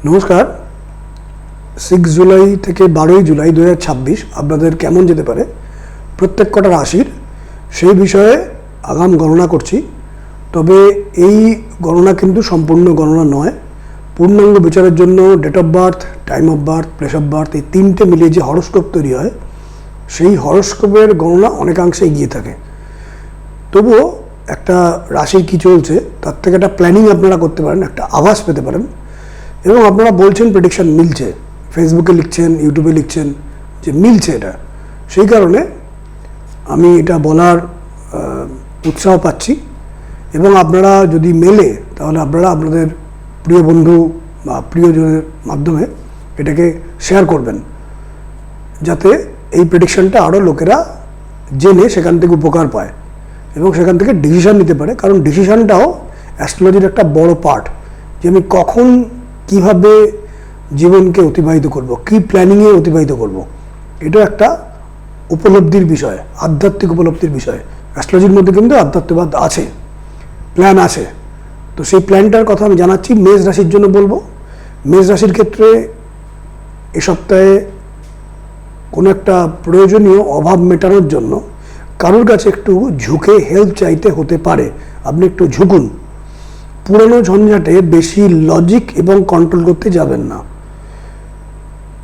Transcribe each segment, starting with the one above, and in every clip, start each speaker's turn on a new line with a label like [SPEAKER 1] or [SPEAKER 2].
[SPEAKER 1] নমস্কার। 6 জুলাই থেকে 12 জুলাই 2026 আপনাদের কেমন যেতে পারে প্রত্যেক কটা রাশির সেই বিষয়ে আগাম গণনা করছি। তবে এই গণনা কিন্তু সম্পূর্ণ গণনা নয়। পূর্ণাঙ্গ বিচারের জন্য date of birth, time of birth, place of birth এই তিনটে মিলিয়ে যে হরস্কোপ তৈরি হয় সেই হরস্কোপের গণনা অনেকাংশে এগিয়ে থাকে। তবুও একটা রাশির কী চলছে তার থেকে একটা প্ল্যানিং আপনারা করতে পারেন, একটা আভাস পেতে পারেন। এবং আপনারা বলছেন প্রেডিকশন মিলছে, ফেসবুকে লিখছেন, ইউটিউবে লিখছেন যে মিলছে এটা। সেই কারণে আমি এটা বলার উৎসাহ পাচ্ছি। এবং আপনারা যদি মেলে তাহলে আপনারা আপনাদের প্রিয় বন্ধু বা প্রিয়জনের মাধ্যমে এটাকে শেয়ার করবেন, যাতে এই প্রেডিকশনটা আরও লোকেরা জেনে সেখান থেকে উপকার পায় এবং সেখান থেকে ডিসিশান নিতে পারে। কারণ ডিসিশানটাও অ্যাস্ট্রোলজির একটা বড় পার্ট, যে আমি কখন কিভাবে জীবনকে অতিবাহিত করব, কী প্ল্যানিংয়ে অতিবাহিত করব, এটা একটা উপলব্ধির বিষয়, আধ্যাত্মিক উপলব্ধির বিষয়। অ্যাস্ট্রোলজির মধ্যে কিন্তু আধ্যাত্মিকবাদ আছে, প্ল্যান আছে। তো সেই প্ল্যানটার কথা আমি জানাচ্ছি। মেষ রাশির জন্য বলবো, মেষ রাশির ক্ষেত্রে এ সপ্তাহে কোনো একটা প্রয়োজনীয় অভাব মেটানোর জন্য কারোর কাছে একটু ঝুঁকে হেল্প চাইতে হতে পারে। আপনি একটু ঝুঁকুন, পুরনো ঝঞ্ঝাটে বেশি লজিক এবং কন্ট্রোল করতে যাবেন না।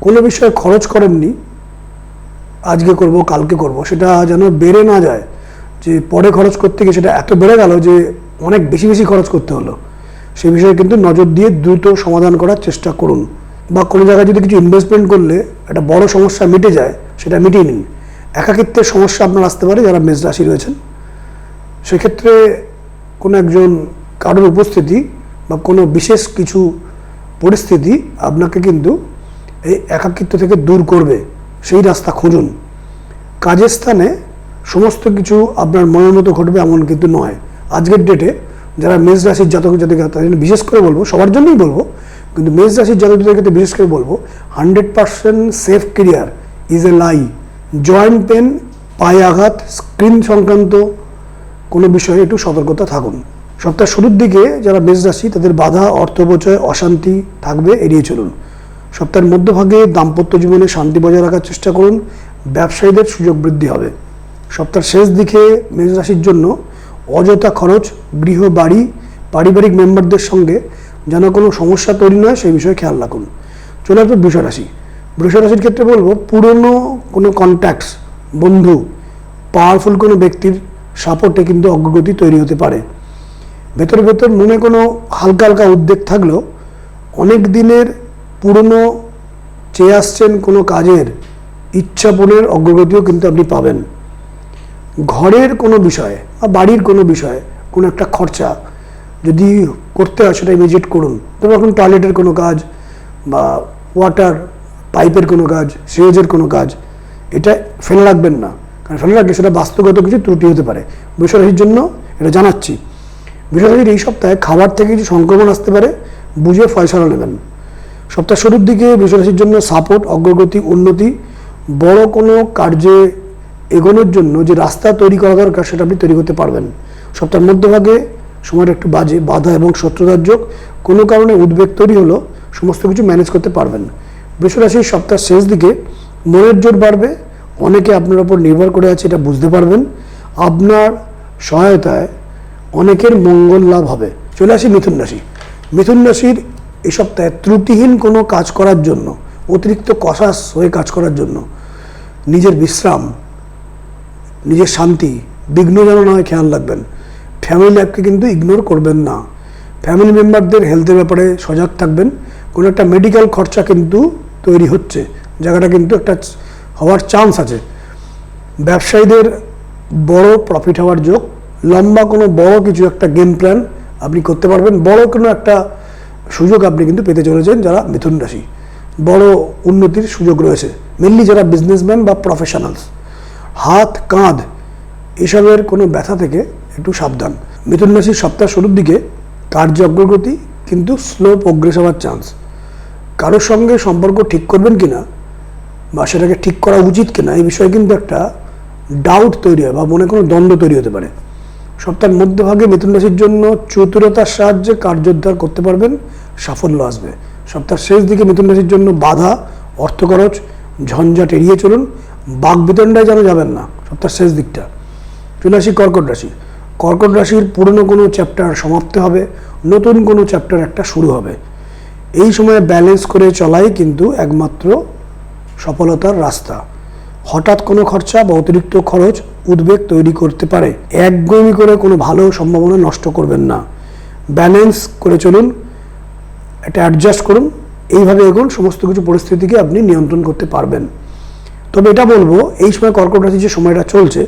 [SPEAKER 1] কোনো বিষয়ে খরচ করেননি আজকে করব কালকে করব, সেটা যেন বেড়ে না যায়, যে পরে খরচ করতে গিয়ে সেটা এত বেড়ে গেল যে অনেক বেশি বেশি খরচ করতে হলো। সেই বিষয়ে কিন্তু নজর দিয়ে দ্রুত সমাধান করার চেষ্টা করুন। বা কোনো জায়গায় যদি কিছু ইনভেস্টমেন্ট করলে একটা বড় সমস্যা মিটে যায়, সেটা মিটিয়ে নিন। একাকিত্বের সমস্যা আপনার আসতে পারে যারা মেষ রাশি রয়েছেন। সেক্ষেত্রে কোনো একজন কারোর উপস্থিতি বা কোনো বিশেষ কিছু পরিস্থিতি আপনাকে কিন্তু এই একাকিত্ব থেকে দূর করবে, সেই রাস্তা খুঁজুন। কাজের স্থানে সমস্ত কিছু আপনার মনের মতো ঘটবে এমন কিন্তু নয়। আজকের ডেটে যারা মেষ রাশির জাতক জাতিকা তাদের জন্য বিশেষ করে বলবো, সবার জন্যই বলবো, কিন্তু মেষ রাশির জাতক জাতিকার ক্ষেত্রে বিশেষ করে বলবো 100% safe career is a lie. Joint pain, পায়ে আঘাত, স্ক্রিন সংক্রান্ত কোনো বিষয়ে একটু সতর্কতা থাকুন। সপ্তাহের শুরুর দিকে যারা মেষ রাশি তাদের বাধা, অর্থপচয়, অশান্তি থাকবে, এড়িয়ে চলুন। সপ্তাহের মধ্যভাগে দাম্পত্য জীবনে শান্তি বজায় রাখার চেষ্টা করুন। ব্যবসায়ীদের সুযোগ বৃদ্ধি হবে। সপ্তাহের শেষ দিকে মেষ রাশির জন্য অযথা খরচ, গৃহ, বাড়ি, পারিবারিক মেম্বারদের সঙ্গে যেন কোনো সমস্যা তৈরি নয় সেই বিষয়ে খেয়াল রাখুন। চলে আসবে বৃষ রাশি। বৃষ রাশির ক্ষেত্রে বলবো পুরনো কোনো কন্ট্যাক্টস, বন্ধু, পাওয়ারফুল কোনো ব্যক্তির সাপোর্টে কিন্তু অগ্রগতি তৈরি হতে পারে। ভেতর ভেতর মনে কোনো হালকা হালকা উদ্বেগ থাকলেও অনেক দিনের পুরনো চেয়ে আসছেন কোনো কাজের ইচ্ছাপূরণের অগ্রগতিও কিন্তু আপনি পাবেন। ঘরের কোনো বিষয়ে বা বাড়ির কোনো বিষয়ে কোনো একটা খরচা যদি করতে হয় সেটা ইমিডিয়েট করুন। তবে এখন টয়লেটের কোনো কাজ বা ওয়াটার পাইপের কোনো কাজ, সিওজের কোনো কাজ, এটা ফেলে রাখবেন না, কারণ ফেলে রাখলে সেটা বাস্তুগত কিছু ত্রুটি হতে পারে। বৃষ রাশির জন্য এটা জানাচ্ছি। বৃষ রাশির এই সপ্তাহে খাবার থেকে কিছু সংক্রমণ আসতে পারে, বুঝে ফয়সালা নেবেন। সপ্তাহ শুরুর দিকে বৃষ রাশির জন্য সাপোর্ট, অগ্রগতি, উন্নতি, বড় কোনো কার্যে এগোনোর জন্য যে রাস্তা তৈরি করা দরকার সেটা আপনি তৈরি করতে পারবেন। সপ্তাহের মধ্যভাগে সময়টা একটু বাজে, বাধা এবং শত্রুতার যোগ, কোনো কারণে উদ্বেগ তৈরি হলো, সমস্ত কিছু ম্যানেজ করতে পারবেন। বৃষ রাশির সপ্তাহের শেষ দিকে মনের জোর বাড়বে, অনেকে আপনার ওপর নির্ভর করে আছে এটা বুঝতে পারবেন। আপনার সহায়তায় অনেকের মঙ্গল লাভ হবে। চলে আসি মিথুন রাশি। মিথুন রাশির এই সপ্তাহে ত্রুটিহীন কোনো কাজ করার জন্য, অতিরিক্ত কসাস হয়ে কাজ করার জন্য নিজের বিশ্রাম, নিজের শান্তি বিঘ্ন যেন না হয় খেয়াল রাখবেন। ফ্যামিলি লাইফকে কিন্তু ইগনোর করবেন না। ফ্যামিলি মেম্বারদের হেলথের ব্যাপারে সজাগ থাকবেন। কোনো একটা মেডিকেল খরচা কিন্তু তৈরি হচ্ছে, জায়গাটা কিন্তু একটা হওয়ার চান্স আছে। ব্যবসায়ীদের বড় প্রফিট হওয়ার যোগ, লম্বা কোনো বড় কিছু একটা গেম প্ল্যান আপনি করতে পারবেন। বড় কোনো একটা সুযোগ আপনি কিন্তু পেতে চলেছেন যারা মিথুন রাশি। বড় উন্নতির সুযোগ রয়েছে, মেনলি যারা বিজনেসম্যান বা প্রফেশনালস। হাত, কাঁধ এসবের কোনো ব্যথা থেকে একটু সাবধান। মিথুন রাশির সপ্তাহ শুরুর দিকে কার্য অগ্রগতি কিন্তু স্লো প্রোগ্রেস হওয়ার চান্স। কারোর সঙ্গে সম্পর্ক ঠিক করবেন কিনা বা সেটাকে ঠিক করা উচিত কিনা এই বিষয়ে কিন্তু একটা ডাউট তৈরি হয় বা মনে কোনো দ্বন্দ্ব তৈরি হতে পারে। সপ্তাহের মধ্যভাগে মিথুন রাশির জন্য চতুরতার সাহায্যে কার্যোদ্ধার করতে পারবেন, সাফল্য আসবে। সপ্তাহের শেষ দিকে মিথুন রাশির জন্য বাধা, অর্থ খরচ, ঝঞ্ঝাট এড়িয়ে চলুন। বাক বিতণ্ডায় যেন যাবেন না সপ্তাহের শেষ দিকটা। চলে আসি কর্কট রাশি। কর্কট রাশির পুরনো কোনো চ্যাপ্টার সমাপ্ত হবে, নতুন কোনো চ্যাপ্টার একটা শুরু হবে। এই সময়ে ব্যালেন্স করে চলাই কিন্তু একমাত্র সফলতার রাস্তা। হঠাৎ কোনো খরচা বা অতিরিক্ত খরচ উদ্বেগ তৈরি করতে পারে। একগুঁয়েমি করে কোনো ভালো সম্ভাবনা নষ্ট করবেন না। ব্যালেন্স করে চলুন, এটা অ্যাডজাস্ট করুন, এইভাবে এগোন, সমস্ত কিছু পরিস্থিতিকে আপনি নিয়ন্ত্রণ করতে পারবেন। তবে এটা বলবো, এই সময় কর্কট রাশি যে সময়টা চলছে,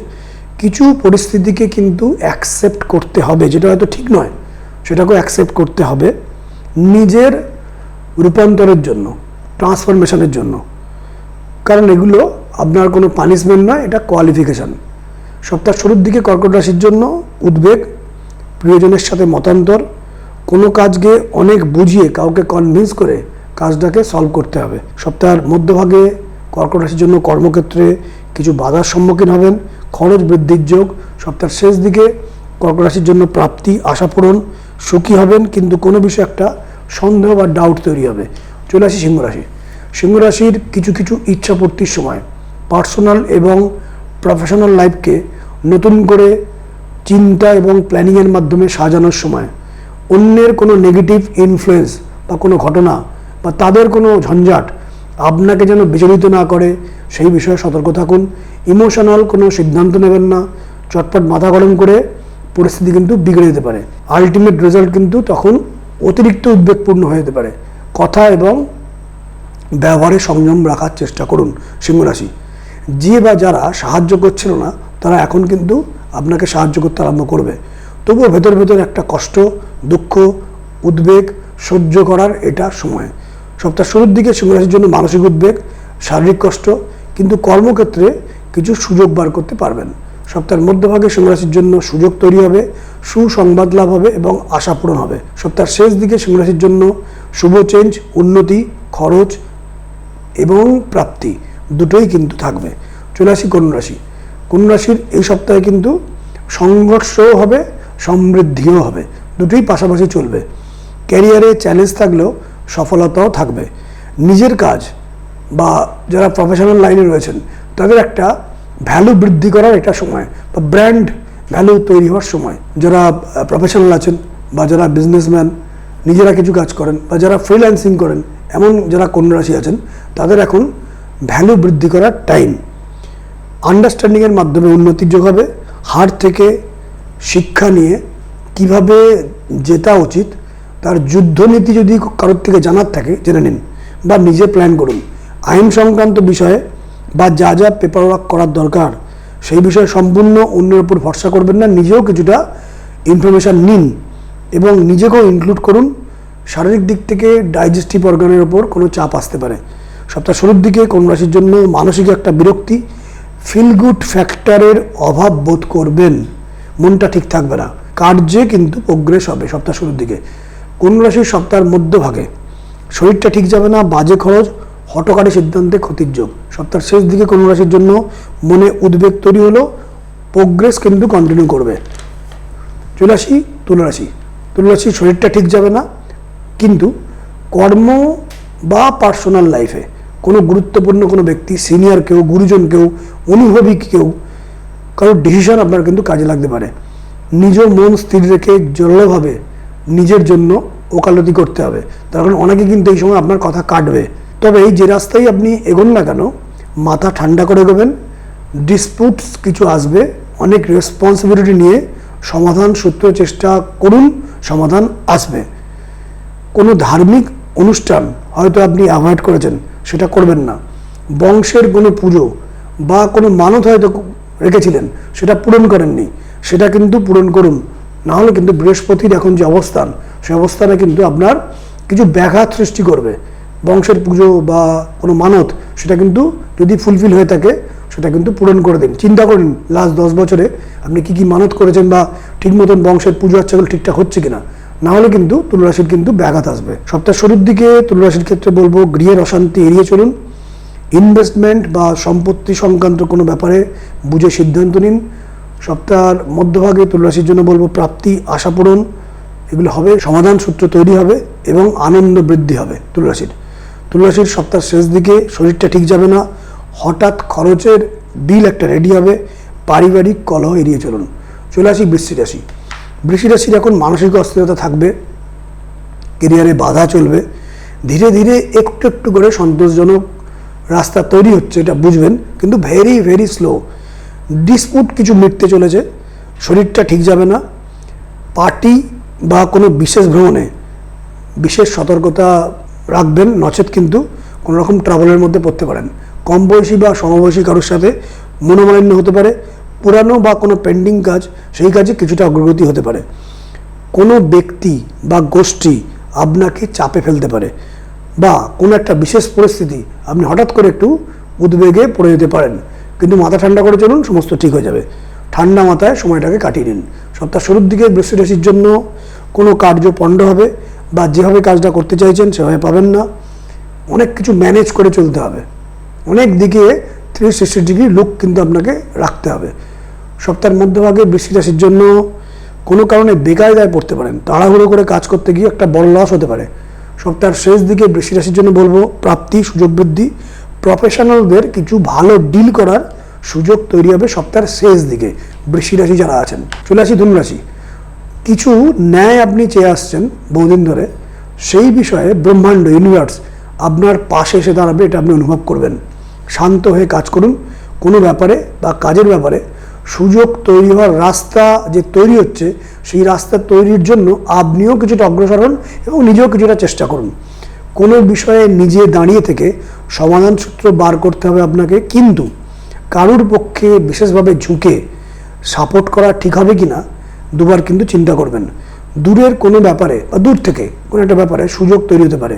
[SPEAKER 1] কিছু পরিস্থিতিকে কিন্তু অ্যাকসেপ্ট করতে হবে, যেটা হয়তো ঠিক নয় সেটাকেও অ্যাকসেপ্ট করতে হবে নিজের রূপান্তরের জন্য, ট্রান্সফরমেশনের জন্য। কারণ এগুলো আপনার কোনো পানিশমেন্ট নয়, এটা কোয়ালিফিকেশান। সপ্তাহ শুরুর দিকে কর্কট রাশির জন্য উদ্বেগ, প্রিয়জনের সাথে মতান্তর, কোনো কাজকে অনেক বুঝিয়ে কাউকে কনভিন্স করে কাজটাকে সলভ করতে হবে। সপ্তাহের মধ্যভাগে কর্কট রাশির জন্য কর্মক্ষেত্রে কিছু বাধার সম্মুখীন হবেন, খরচ বৃদ্ধির যোগ। সপ্তাহের শেষ দিকে কর্কট রাশির জন্য প্রাপ্তি, আশাপূরণ, সুখী হবেন, কিন্তু কোনো বিষয়ে একটা সন্দেহ বা ডাউট তৈরি হবে। চলে আসি সিংহ রাশি। সিংহ রাশির কিছু কিছু ইচ্ছাপূর্তির সময়, পার্সোনাল এবং প্রফেশনাল লাইফকে নতুন করে চিন্তা এবং প্ল্যানিংয়ের মাধ্যমে সাজানোর সময়। অন্যের কোনো নেগেটিভ ইনফ্লুয়েন্স বা কোনো ঘটনা বা তাদের কোনো ঝঞ্ঝাট আপনাকে যেন বিচলিত না করে, সেই বিষয়ে সতর্ক থাকুন। ইমোশনাল কোনো সিদ্ধান্ত নেবেন না, চটপট মাথা গরম করে পরিস্থিতি কিন্তু বিগড়ে যেতে পারে। আলটিমেট রেজাল্ট কিন্তু তখন অতিরিক্ত উদ্বেগপূর্ণ হয়ে যেতে পারে। কথা এবং ব্যবহারে সংযম রাখার চেষ্টা করুন সিংহ রাশি। যে বা যারা সাহায্য করছিল না, তারা এখন কিন্তু আপনাকে সাহায্য করতে আরম্ভ করবে। তবুও ভেতর ভেতর একটা কষ্ট, দুঃখ, উদ্বেগ সহ্য করার এটা সময়। সপ্তাহ শুরুর দিকে সিংহ রাশির জন্য মানসিক উদ্বেগ, শারীরিক কষ্ট, কিন্তু কর্মক্ষেত্রে কিছু সুযোগ বার করতে পারবেন। সপ্তাহের মধ্যভাগে সিংহ রাশির জন্য সুযোগ তৈরি হবে, সুসংবাদ লাভ হবে এবং আশা পূরণ হবে। সপ্তাহের শেষ দিকে সিংহ রাশির জন্য শুভ চেঞ্জ, উন্নতি, খরচ এবং প্রাপ্তি দুটোই কিন্তু থাকবে। চলে আসি কন্যা রাশি। কন্যা রাশির এই সপ্তাহে কিন্তু সংঘর্ষও হবে, সমৃদ্ধিও হবে, দুটোই পাশাপাশি চলবে। ক্যারিয়ারে চ্যালেঞ্জ থাকলেও সফলতাও থাকবে। নিজের কাজ বা যারা প্রফেশনাল লাইনে রয়েছেন তাদের একটা ভ্যালু বৃদ্ধি করার এটা সময়, বা ব্র্যান্ড ভ্যালু তৈরি হওয়ার সময়। যারা প্রফেশনাল আছেন বা যারা বিজনেসম্যান, নিজেরা কিছু কাজ করেন বা যারা ফ্রিল্যান্সিং করেন, এমন যারা কন্যা রাশি আছেন, তাদের এখন ভ্যালু বৃদ্ধি করার টাইম। আন্ডারস্ট্যান্ডিংয়ের মাধ্যমে উন্নতির যোগ হবে। হার থেকে শিক্ষা নিয়ে কিভাবে জেতা উচিত তার যুদ্ধনীতি যদি কারোর থেকে জানার থাকে জেনে নিন, বা নিজে প্ল্যান করুন। আইন সংক্রান্ত বিষয়ে বা যা যা পেপার ওয়ার্ক করার দরকার সেই বিষয়ে সম্পূর্ণ অন্যের উপর ভরসা করবেন না, নিজেও কিছুটা ইনফরমেশান নিন এবং নিজেকেও ইনক্লুড করুন। শারীরিক দিক থেকে ডাইজেস্টিভ অর্গানের ওপর কোনো চাপ আসতে পারে। সপ্তাহ শুরুর দিকে কন্যা রাশির জন্য মানসিক একটা বিরক্তি, ফিল গুড ফ্যাক্টরের অভাব বোধ করবেন, মনটা ঠিক থাকবে না। কার্যে কিন্তু প্রোগ্রেস হবে সপ্তাহ শুরুর দিকে। কন্যা রাশির সপ্তাহের মধ্যভাগে শরীরটা ঠিক যাবে না, বাজে খরচ, হঠকারী সিদ্ধান্তে ক্ষতির যোগ। সপ্তাহের শেষ দিকে কন্যা রাশির জন্য মনে উদ্বেগ তৈরি হলো, প্রোগ্রেস কিন্তু কন্টিনিউ করবে। চলে আসি তুলা রাশি। তুলা রাশির শরীরটা ঠিক যাবে না, কিন্তু কর্ম বা পার্সোনাল লাইফে কোনো গুরুত্বপূর্ণ কোনো ব্যক্তি, সিনিয়র কেউ, গুরুজন কেউ, অনুভবী কেউ, কারোর ডিসিশন আপনার কিন্তু কাজে লাগতে পারে। নিজ মন স্থির রেখে জড়ভাবে নিজের জন্য ওকালতি করতে হবে, তার কারণ অনেকে কিন্তু এই সময় আপনার কথা কাটবে। তবে এই যে রাস্তায় আপনি এগোন না কেন, মাথা ঠান্ডা করে এগোবেন। ডিসপুটস কিছু আসবে, অনেক রেসপন্সিবিলিটি নিয়ে সমাধান সূত্র চেষ্টা করুন, সমাধান আসবে। কোনো ধার্মিক অনুষ্ঠান হয়তো আপনি অ্যাভয়েড করেছেন, সেটা করবেন না। বংশের কোনো পুজো বা কোনো মানত হয়তো রেখেছিলেন, সেটা পূরণ করেননি, সেটা কিন্তু পূরণ করুন। না হলে কিন্তু বৃহস্পতির এখন যে অবস্থান, সে অবস্থানে কিন্তু আপনার কিছু ব্যাঘাত সৃষ্টি করবে। বংশের পুজো বা কোনো মানত, সেটা কিন্তু যদি ফুলফিল হয়ে থাকে সেটা কিন্তু পূরণ করে দিন। চিন্তা করুন লাস্ট 10 বছরে আপনি কি কি মানত করেছেন বা ঠিক মতন বংশের পুজো আচ্ছাগুলো ঠিকঠাক হচ্ছে কিনা, না হলে কিন্তু তুলা রাশির কিন্তু ব্যাঘাত আসবে। সপ্তাহ শুরুর দিকে তুলা রাশির ক্ষেত্রে বলবো, গৃহের অশান্তি এড়িয়ে চলুন। ইনভেস্টমেন্ট বা সম্পত্তি সংক্রান্ত কোনো ব্যাপারে বুঝে সিদ্ধান্ত নিন। সপ্তাহের মধ্যভাগে তুলা রাশির জন্য বলবো, প্রাপ্তি, আশা পূরণ এগুলো হবে, সমাধান সূত্র তৈরি হবে এবং আনন্দ বৃদ্ধি হবে তুলা রাশির সপ্তাহ শেষ দিকে শরীরটা ঠিক যাবে না, হঠাৎ খরচের বিল একটা রেডি হবে, পারিবারিক কলহ এড়িয়ে চলুন। চলে আসি বৃশ্চিক রাশির এখন মানসিক অস্থিরতা থাকবে, কেরিয়ারে বাধা চলবে, ধীরে ধীরে একটু একটু করে সন্তোষজনক রাস্তা তৈরি হচ্ছে, এটা বুঝবেন, কিন্তু ভেরি ভেরি স্লো। ডিসপুট কিছু মিটতে চলেছে, শরীরটা ঠিক যাবে না, পার্টি বা কোনো বিশেষ ভ্রমণে বিশেষ সতর্কতা রাখবেন, নচেত কিন্তু কোনো রকম ট্রাভেলের মধ্যে পড়তে পারেন। কম বয়সী বা সমবয়সী কারোর সাথে মনোমালিন্য হতে পারে, পুরানো বা কোনো পেন্ডিং কাজ, সেই কাজে কিছুটা অগ্রগতি হতে পারে। কোনো ব্যক্তি বা গোষ্ঠী আপনাকে চাপে ফেলতে পারে, বা কোনো একটা বিশেষ পরিস্থিতি আপনি হঠাৎ করে একটু উদ্বেগে পড়ে যেতে পারেন, কিন্তু মাথা ঠান্ডা করে চলুন, সমস্ত ঠিক হয়ে যাবে। ঠান্ডা মাথায় সময়টাকে কাটিয়ে নিন। সপ্তাহ শুরুর দিকে বৃশ্চিক রাশির জন্য কোনো কার্য পণ্ড হবে, বা যেভাবে কাজটা করতে চাইছেন সেভাবে পাবেন না, অনেক কিছু ম্যানেজ করে চলতে হবে, অনেক দিকে 360 ডিগ্রি লুক কিন্তু আপনাকে রাখতে হবে। সপ্তাহের মধ্যভাগে বৃশ্চিক রাশির জন্য কোনো কারণে বেকায়দায় পড়তে পারেন, তাড়াহুড়ো করে কাজ করতে গিয়ে একটা বড় লস হতে পারে। সপ্তাহের শেষ দিকে বৃশ্চিক রাশির জন্য বলবো প্রাপ্তি, সুযোগ বৃদ্ধি, প্রফেশনালদের কিছু ভালো ডিল করার সুযোগ তৈরি হবে সপ্তাহের শেষ দিকে বৃশ্চিক রাশি যারা আছেন। চলে আসি ধনু রাশি। কিছু ন্যায় আপনি চেয়ে আসছেন বহুদিন ধরে, সেই বিষয়ে ব্রহ্মাণ্ড ইউনিভার্স আপনার পাশে এসে দাঁড়াবে, এটা আপনি অনুভব করবেন। শান্ত হয়ে কাজ করুন, কোনো ব্যাপারে বা কাজের ব্যাপারে সুযোগ তৈরি হওয়ার রাস্তা যে তৈরি হচ্ছে, সেই রাস্তা তৈরির জন্য আপনিও কিছুটা অগ্রসর হন এবং নিজেও কিছুটা চেষ্টা করুন। কোনো বিষয়ে নিজে দাঁড়িয়ে থেকে সমাধান সূত্র বার করতে হবে আপনাকে, কিন্তু কারুর পক্ষে বিশেষভাবে ঝুঁকে সাপোর্ট করা ঠিক হবে কি না দুবার কিন্তু চিন্তা করবেন। দূরের কোনো ব্যাপারে বা দূর থেকে কোনো একটা ব্যাপারে সুযোগ তৈরি হতে পারে,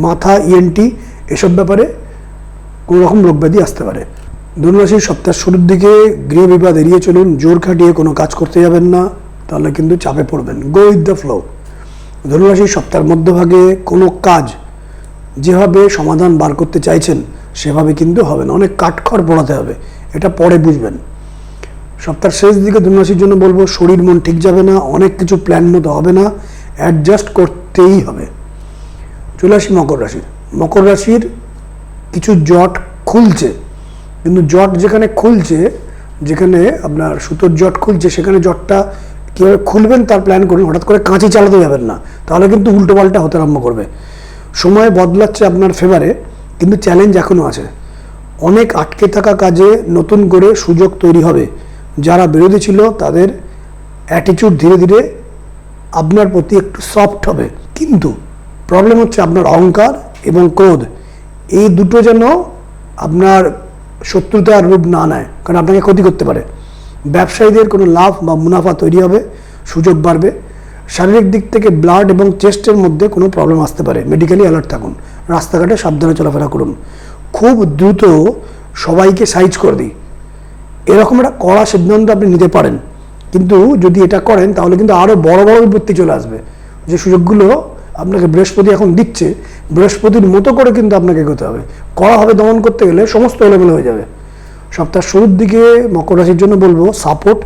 [SPEAKER 1] মাথা, ইএনটি এসব ব্যাপারে কোনো রকম রোগব্যাধি আসতে পারে। ধনু রাশির সপ্তাহের শুরুর দিকে গৃহ বিবাদ এড়িয়ে চলুন, জোর খাটিয়ে কোনো কাজ করতে যাবেন না, তাহলে কিন্তু চাপে পড়বেন। Go with the flow. ধনু রাশির সপ্তাহের মধ্যভাগে কোনো কাজ যেভাবে সমাধান বার করতে চাইছেন সেভাবে কিন্তু হবে না, অনেক কাঠখড় পোড়াতে হবে, এটা পরে বুঝবেন। সপ্তাহের শেষ দিকে ধনু রাশির জন্য বলবো শরীর মন ঠিক যাবে না, অনেক কিছু প্ল্যান মতো হবে না, অ্যাডজাস্ট করতেই হবে। চলে আসি মকর রাশির কিছু জট খুলছে, কিন্তু জট যেখানে খুলছে, যেখানে আপনার সুতোর জট খুলছে, সেখানে জটটা কীভাবে খুলবেন তার প্ল্যান করুন। হঠাৎ করে কাঁচি চালাতে যাবেন না, তাহলে কিন্তু উল্টোপাল্টা হতে আরম্ভ করবে। সময় বদলাচ্ছে আপনার ফেভারে, কিন্তু চ্যালেঞ্জ এখনও আছে। অনেক আটকে থাকা কাজে নতুন করে সুযোগ তৈরি হবে। যারা বিরোধী ছিল তাদের অ্যাটিটিউড ধীরে ধীরে আপনার প্রতি একটু সফট হবে, কিন্তু প্রবলেম হচ্ছে আপনার অহংকার এবং ক্রোধ, এই দুটো যেন আপনার শত্রুতার রূপ না নেয়, কারণ আপনাকে ক্ষতি করতে পারে। ব্যবসায়ীদের কোনো লাভ বা মুনাফা তৈরি হবে, সুযোগ বাড়বে। শারীরিক দিক থেকে ব্লাড এবং চেস্টের মধ্যে কোনো প্রবলেম আসতে পারে, মেডিকেলি অ্যালার্ট থাকুন। রাস্তাঘাটে সাবধানে চলাফেরা করুন। খুব দ্রুত সবাইকে সাইজ করে দিই, এরকম একটা কড়া সিদ্ধান্ত আপনি নিতে পারেন, কিন্তু যদি এটা করেন তাহলে কিন্তু আরও বড় বড় বিপত্তি চলে আসবে। যে সুযোগগুলো আপনাকে বৃহস্পতি এখন দিচ্ছে, বৃহস্পতির মতো করে কিন্তু আপনাকে এগোতে হবে। কড়াভাবে দমন করতে গেলে সমস্ত এলোমেলো হয়ে যাবে। সপ্তাহের শুরুর দিকে মকর রাশির জন্য বলবো সাপোর্ট,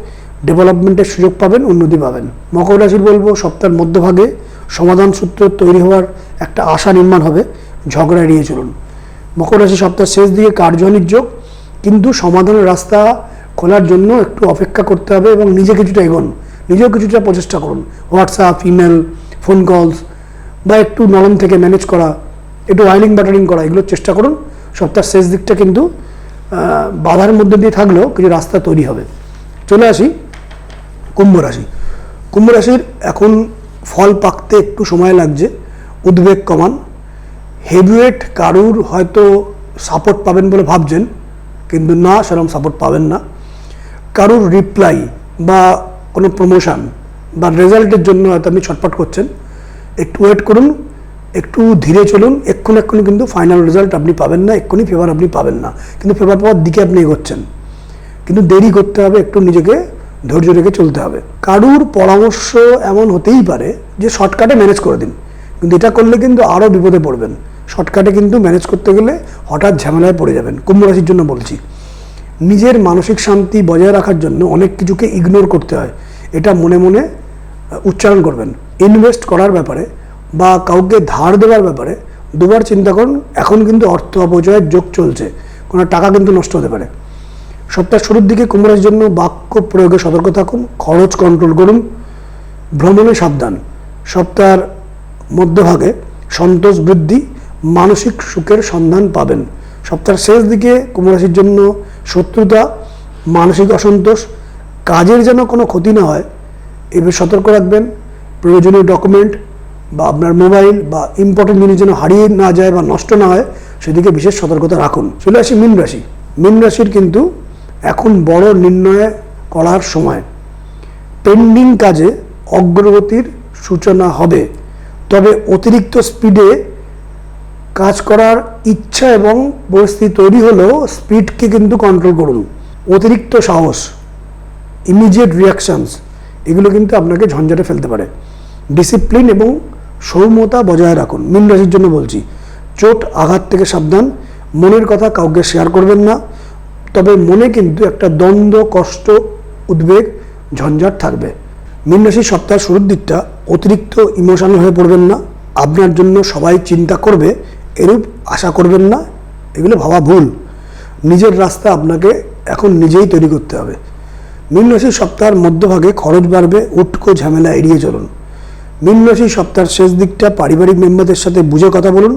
[SPEAKER 1] ডেভেলপমেন্টের সুযোগ পাবেন, উন্নতি পাবেন। মকর রাশির বলবো সপ্তাহের মধ্যভাগে সমাধান সূত্র তৈরি হওয়ার একটা আশা নির্মাণ হবে, ঝগড়া এড়িয়ে চলুন। মকর রাশি সপ্তাহের শেষ দিকে কার্যহানির যোগ, কিন্তু সমাধানের রাস্তা খোলার জন্য একটু অপেক্ষা করতে হবে এবং নিজে কিছুটা এগোন, নিজেও কিছুটা প্রচেষ্টা করুন। হোয়াটসঅ্যাপ, ইমেল, ফোন কলস বা একটু নরম থেকে ম্যানেজ করা, একটু ওয়াইলিং বাটারিং করা, এগুলোর চেষ্টা করুন। সপ্তাহের শেষ দিকটা কিন্তু বাধার মধ্যে দিয়ে থাকলেও কিছু রাস্তা তৈরি হবে। চলে আসি কুম্ভ রাশির এখন ফল পাকতে একটু সময় লাগছে, উদ্বেগ কমান। হেভিওয়েট কারুর হয়তো সাপোর্ট পাবেন বলে ভাবছেন, কিন্তু না, সেরকম সাপোর্ট পাবেন না। কারুর রিপ্লাই বা কোনো প্রমোশন বা রেজাল্টের জন্য হয়তো আপনি ছটফট করছেন, একটু ওয়েট করুন, একটু ধীরে চলুন। এক্ষুনি কিন্তু ফাইনাল রেজাল্ট আপনি পাবেন না, এক্ষুনি ফেভার আপনি পাবেন না, কিন্তু ফেভার পাওয়ার দিকে আপনি এগোচ্ছেন, কিন্তু দেরি করতে হবে, একটু নিজেকে ধৈর্য রেখে চলতে হবে। কারুর পরামর্শ এমন হতেই পারে যে শর্টকাটে ম্যানেজ করে দিন, কিন্তু এটা করলে কিন্তু আরও বিপদে পড়বেন। শর্টকাটে কিন্তু ম্যানেজ করতে গেলে হঠাৎ ঝামেলায় পড়ে যাবেন। কুম্ভ রাশির জন্য বলছি, নিজের মানসিক শান্তি বজায় রাখার জন্য অনেক কিছুকে ইগনোর করতে হয়, এটা মনে মনে উচ্চারণ করবেন। ইনভেস্ট করার ব্যাপারে বা কাউকে ধার দেওয়ার ব্যাপারে দুবার চিন্তা করুন। এখন কিন্তু অর্থ অপচয়ের যোগ চলছে, কোনো টাকা কিন্তু নষ্ট হতে পারে। সপ্তাহের শুরুর দিকে কুম্ভ রাশির জন্য বাক্য প্রয়োগে সতর্ক থাকুন, খরচ কন্ট্রোল করুন, ভ্রমণে সাবধান। সপ্তাহের মধ্যভাগে সন্তোষ বৃদ্ধি, মানসিক সুখের সন্ধান পাবেন। সপ্তাহের শেষ দিকে কুম্ভ রাশির জন্য শত্রুতা, মানসিক অসন্তোষ, কাজের যেন কোনো ক্ষতি না হয় এবার সতর্ক রাখবেন। প্রয়োজনীয় ডকুমেন্ট বা আপনার মোবাইল বা ইম্পর্টেন্ট জিনিস যেন হারিয়ে না যায় বা নষ্ট না হয় সেদিকে বিশেষ সতর্কতা রাখুন। চলে আসি মীন রাশি। মীন রাশির কিন্তু এখন বড় নির্ণয় করার সময়। পেন্ডিং কাজে অগ্রগতির সূচনা হবে, তবে অতিরিক্ত স্পিডে কাজ করার ইচ্ছা এবং পরিস্থিতি তৈরি হলেও স্পিডকে কিন্তু কন্ট্রোল করুন। অতিরিক্ত সাহস, ইমিডিয়েট রিয়াকশনস, এগুলো কিন্তু আপনাকে ঝঞ্ঝাটে ফেলতে পারে। ডিসিপ্লিন এবং সৌম্যতা বজায় রাখুন। মীন রাশির জন্য বলছি, চোট আঘাত থেকে সাবধান। মনের কথা কাউকে শেয়ার করবেন না, তবে মনে কিন্তু একটা দ্বন্দ্ব, কষ্ট, উদ্বেগ, ঝঞ্ঝাট থাকবে। মীন রাশির সপ্তাহের শুরুর দিকটা অতিরিক্ত ইমোশনাল হয়ে পড়বেন না। আপনার জন্য সবাই চিন্তা করবে এরূপ আশা করবেন না, এগুলো ভাবা ভুল। নিজের রাস্তা আপনাকে এখন নিজেই তৈরি করতে হবে। মীন রাশির সপ্তাহের মধ্যভাগে খরচ বাড়বে, উটকো ঝামেলা এড়িয়ে চলুন। মীন রাশির সপ্তাহের শেষ দিকটা পারিবারিক মেম্বারদের সাথে বুঝে কথা বলুন।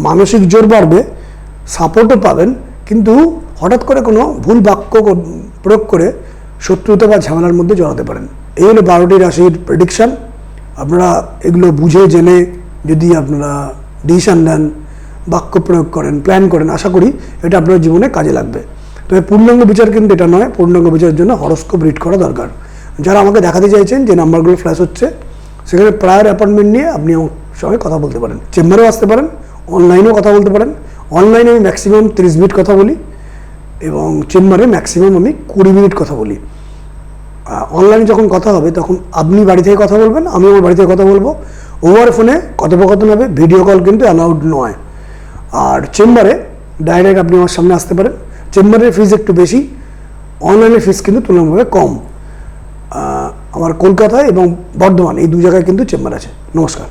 [SPEAKER 1] মানসিক জোর বাড়বে, সাপোর্টও পাবেন, কিন্তু হঠাৎ করে কোনো ভুল বাক্য প্রয়োগ করে শত্রুতা বা ঝামেলার মধ্যে জড়াতে পারেন। এই হলো 12টি রাশির প্রেডিকশান। আপনারা এগুলো বুঝে জেনে যদি আপনারা ডিসিশন নেন, বাক্য প্রয়োগ করেন, প্ল্যান করেন, আশা করি এটা আপনার জীবনে কাজে লাগবে। তবে পূর্ণাঙ্গ বিচার কিন্তু এটা নয়, পূর্ণাঙ্গ বিচারের জন্য হরস্কোপ রিড করা দরকার। যারা আমাকে দেখাতে চাইছেন, যে নাম্বারগুলো ফ্ল্যাশ হচ্ছে, সেখানে প্রায়র অ্যাপয়েন্টমেন্ট নিয়ে আপনি আমার সঙ্গে কথা বলতে পারেন। চেম্বারেও আসতে পারেন, অনলাইনেও কথা বলতে পারেন। অনলাইনে আমি ম্যাক্সিমাম 30 মিনিট কথা বলি এবং চেম্বারে ম্যাক্সিমাম আমি 20 মিনিট কথা বলি। অনলাইনে যখন কথা হবে তখন আপনি বাড়ি থেকে কথা বলবেন, আমি আমার বাড়ি থেকে কথা বলবো। ওভার ফোনে কথোপকথন হবে, ভিডিও কল কিন্তু অ্যালাউড নয়। আর চেম্বারে ডাইরেক্ট আপনি আমার সামনে আসতে পারেন। চেম্বারের ফিজ একটু বেশি, অনলাইনের ফিজ কিন্তু তুলনামূলক কম। আমার কলকাতায় এবং বর্ধমান এই 2 জায়গায় কিন্তু চেম্বার আছে। নমস্কার।